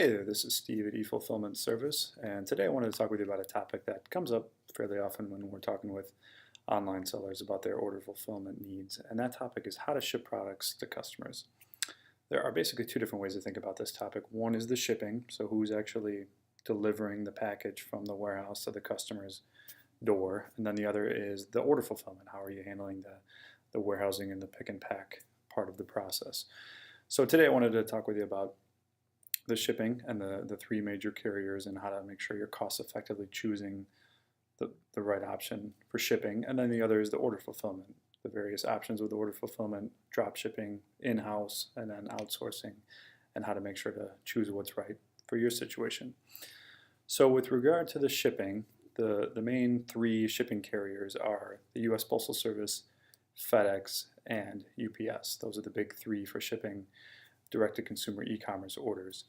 Hey there, this is Steve at eFulfillment Service, and today I wanted to talk with you about a topic that comes up fairly often when we're talking with online sellers about their order fulfillment needs, and that topic is how to ship products to customers. There are basically two different ways to think about this topic. One is the shipping, so who's actually delivering the package from the warehouse to the customer's door, and then the other is the order fulfillment. How are you handling the warehousing and the pick and pack part of the process? So today I wanted to talk with you about the shipping and the three major carriers and how to make sure you're cost effectively choosing the right option for shipping. And then the other is the order fulfillment, the various options with order fulfillment, drop shipping, in-house, and then outsourcing, and how to make sure to choose what's right for your situation. So with regard to the shipping, the main three shipping carriers are the U.S. Postal Service, FedEx, and UPS. Those are the big three for shipping direct-to-consumer e-commerce orders.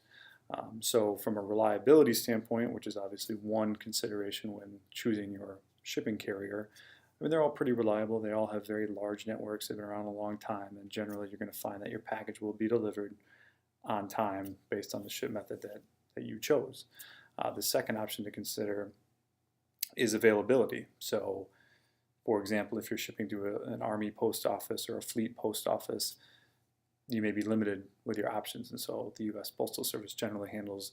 So from a reliability standpoint, which is obviously one consideration when choosing your shipping carrier, I mean, they're all pretty reliable. They all have very large networks. They've been around a long time, and generally you're going to find that your package will be delivered on time based on the ship method that you chose. The second option to consider is availability. So, for example, if you're shipping to an Army post office or a fleet post office, you may be limited with your options, and so the U.S. Postal Service generally handles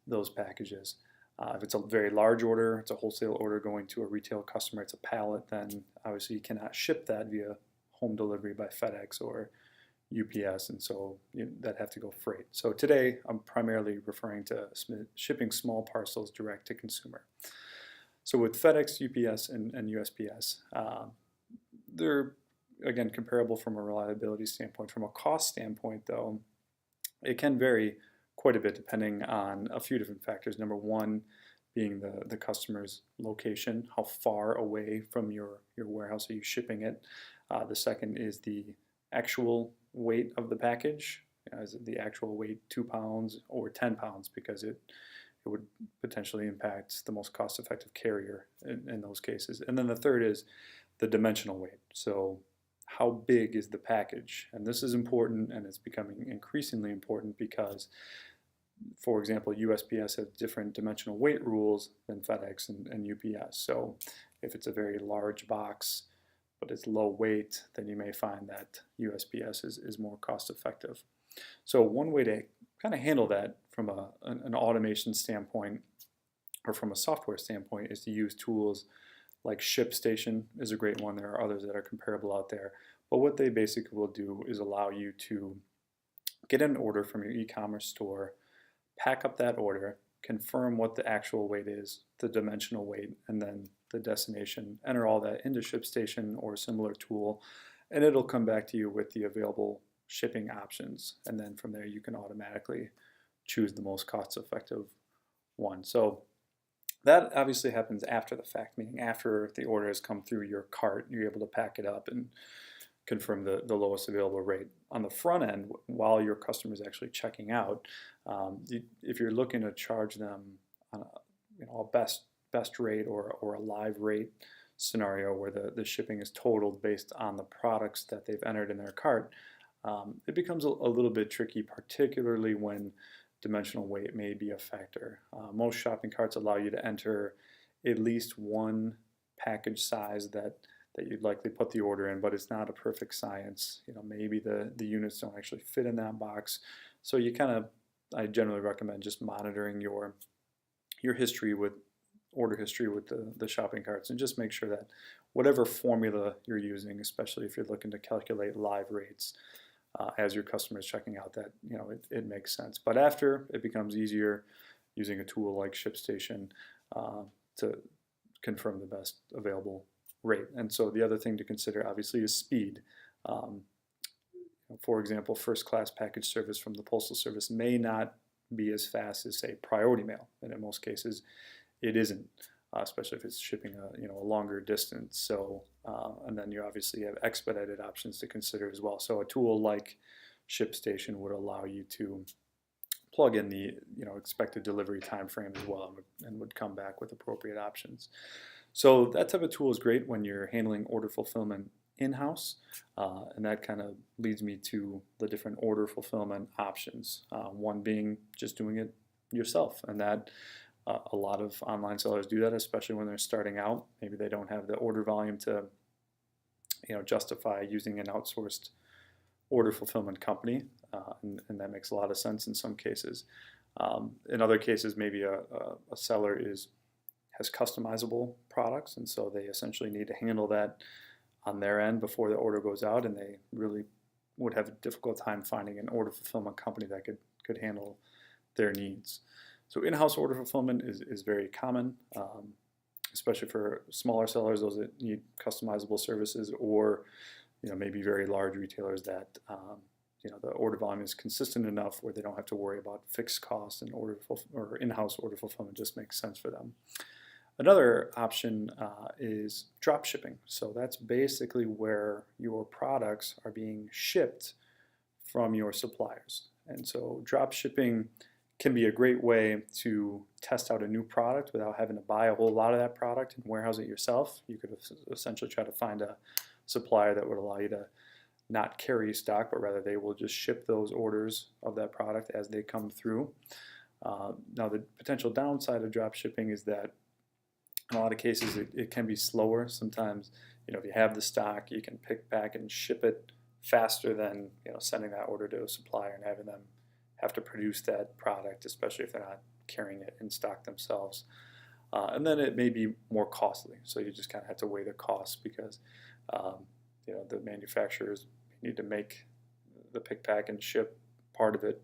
those packages. If it's a very large order, it's a wholesale order going to a retail customer, it's a pallet, then obviously you cannot ship that via home delivery by FedEx or UPS, and so that have to go freight. So today I'm primarily referring to shipping small parcels direct to consumer. So with FedEx, UPS, and USPS, they're again comparable from a reliability standpoint. From a cost standpoint, though, it can vary quite a bit depending on a few different factors. Number one being the customer's location, how far away from your warehouse are you shipping it. The second is the actual weight of the package. Is it the actual weight 2 pounds or 10 pounds, because it would potentially impact the most cost-effective carrier in those cases. And then the third is the dimensional weight. So how big is the package? And this is important, and it's becoming increasingly important because, for example, USPS has different dimensional weight rules than FedEx and UPS. So if it's a very large box but it's low weight, then you may find that USPS is more cost effective. So one way to kind of handle that from an automation standpoint or from a software standpoint is to use tools like ShipStation is a great one. There are others that are comparable out there. But what they basically will do is allow you to get an order from your e-commerce store, pack up that order, confirm what the actual weight is, the dimensional weight, and then the destination. Enter all that into ShipStation or a similar tool, and it'll come back to you with the available shipping options. And then from there you can automatically choose the most cost-effective one. So that obviously happens after the fact, meaning after the order has come through your cart, you're able to pack it up and confirm the lowest available rate. On the front end, while your customer is actually checking out, if you're looking to charge them on a best rate or a live rate scenario where the shipping is totaled based on the products that they've entered in their cart, it becomes a little bit tricky, particularly when dimensional weight may be a factor. Most shopping carts allow you to enter at least one package size that you'd likely put the order in, but it's not a perfect science. Maybe the units don't actually fit in that box. So I generally recommend just monitoring your history with order history with the shopping carts, and just make sure that whatever formula you're using, especially if you're looking to calculate live rates, as your customer is checking out, that it makes sense. But after, it becomes easier using a tool like ShipStation to confirm the best available rate. And so the other thing to consider obviously is speed. For example, first class package service from the Postal Service may not be as fast as, say, priority mail, and in most cases it isn't, especially if it's shipping a longer distance. So and then you obviously have expedited options to consider as well. So a tool like ShipStation would allow you to plug in the expected delivery time frame as well, and would come back with appropriate options. So that type of tool is great when you're handling order fulfillment in-house, and that kind of leads me to the different order fulfillment options. One being just doing it yourself, and that a lot of online sellers do that, especially when they're starting out. Maybe they don't have the order volume to justify using an outsourced order fulfillment company, and that makes a lot of sense in some cases. In other cases, maybe a seller has customizable products, and so they essentially need to handle that on their end before the order goes out, and they really would have a difficult time finding an order fulfillment company that could handle their needs. So in-house order fulfillment is very common, especially for smaller sellers, those that need customizable services, or maybe very large retailers that the order volume is consistent enough where they don't have to worry about fixed costs, and in-house order fulfillment just makes sense for them. Another option is drop shipping. So that's basically where your products are being shipped from your suppliers. And so drop shipping can be a great way to test out a new product without having to buy a whole lot of that product and warehouse it yourself. You could essentially try to find a supplier that would allow you to not carry stock, but rather they will just ship those orders of that product as they come through. Now, the potential downside of drop shipping is that in a lot of cases it can be slower. Sometimes, if you have the stock, you can pick, pack, and ship it faster than sending that order to a supplier and having them have to produce that product, especially if they're not carrying it in stock themselves. And then it may be more costly, so you just kind of have to weigh the costs, because the manufacturers need to make the pick, pack, and ship part of it.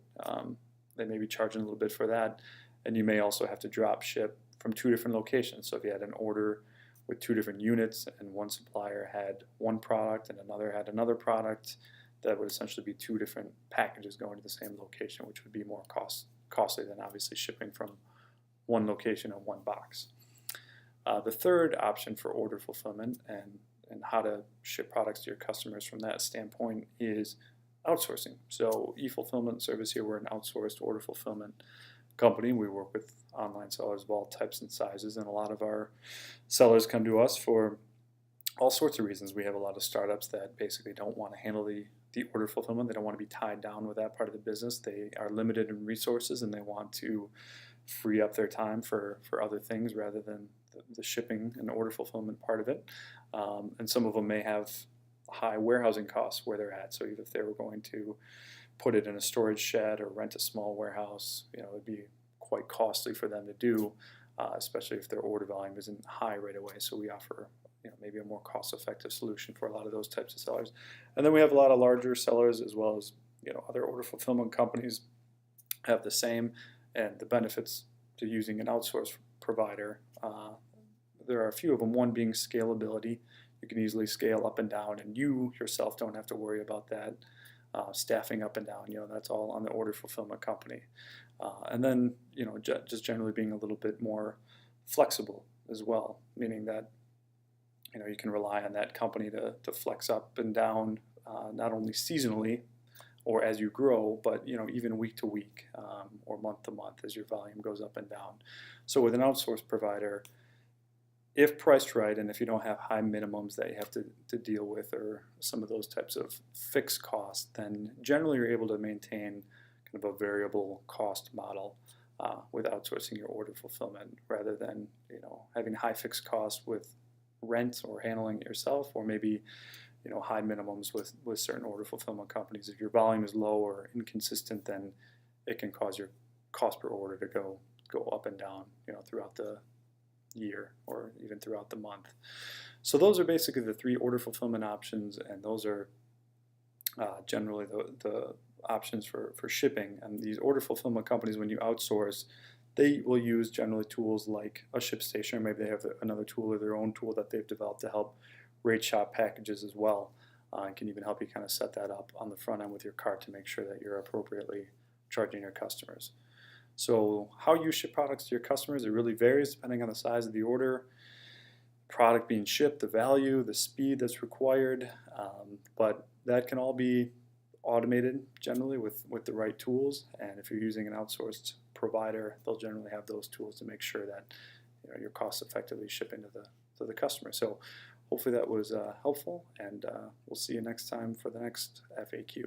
They may be charging a little bit for that, and you may also have to drop ship from 2 different locations. So if you had an order with 2 different units, and one supplier had one product and another had another product, that would essentially be 2 different packages going to the same location, which would be more costly than obviously shipping from one location in one box. The third option for order fulfillment and how to ship products to your customers from that standpoint is outsourcing. So eFulfillment service here, we're an outsourced order fulfillment company. We work with online sellers of all types and sizes, and a lot of our sellers come to us for all sorts of reasons. We have a lot of startups that basically don't want to handle the order fulfillment. They don't want to be tied down with that part of the business. They are limited in resources, and they want to free up their time for other things rather than the shipping and order fulfillment part of it. And some of them may have high warehousing costs where they're at. So even if they were going to put it in a storage shed or rent a small warehouse, it would be quite costly for them to do, especially if their order volume isn't high right away. So we offer maybe a more cost-effective solution for a lot of those types of sellers. And then we have a lot of larger sellers, as well as other order fulfillment companies have the same, and the benefits to using an outsourced provider. There are a few of them. One being scalability. You can easily scale up and down, and you yourself don't have to worry about that staffing up and down. That's all on the order fulfillment company. And then just generally being a little bit more flexible as well, meaning that you can rely on that company to flex up and down, not only seasonally or as you grow, but even week to week or month to month as your volume goes up and down. So with an outsourced provider, if priced right, and if you don't have high minimums that you have to deal with, or some of those types of fixed costs, then generally you're able to maintain kind of a variable cost model with outsourcing your order fulfillment, rather than having high fixed costs with rent or handling it yourself, or maybe high minimums with certain order fulfillment companies. If your volume is low or inconsistent, then it can cause your cost per order to go up and down throughout the year or even throughout the month. So those are basically the 3 order fulfillment options, and those are generally the options for shipping. And these order fulfillment companies, when you outsource, they will use generally tools like a ShipStation, or maybe they have another tool or their own tool that they've developed to help rate shop packages as well, and can even help you kind of set that up on the front end with your cart to make sure that you're appropriately charging your customers. So how you ship products to your customers, it really varies depending on the size of the order, product being shipped, the value, the speed that's required, but that can all be automated generally with the right tools. And if you're using an outsourced provider, they'll generally have those tools to make sure that you're cost effectively shipping to the customer. So hopefully that was helpful, and we'll see you next time for the next FAQ.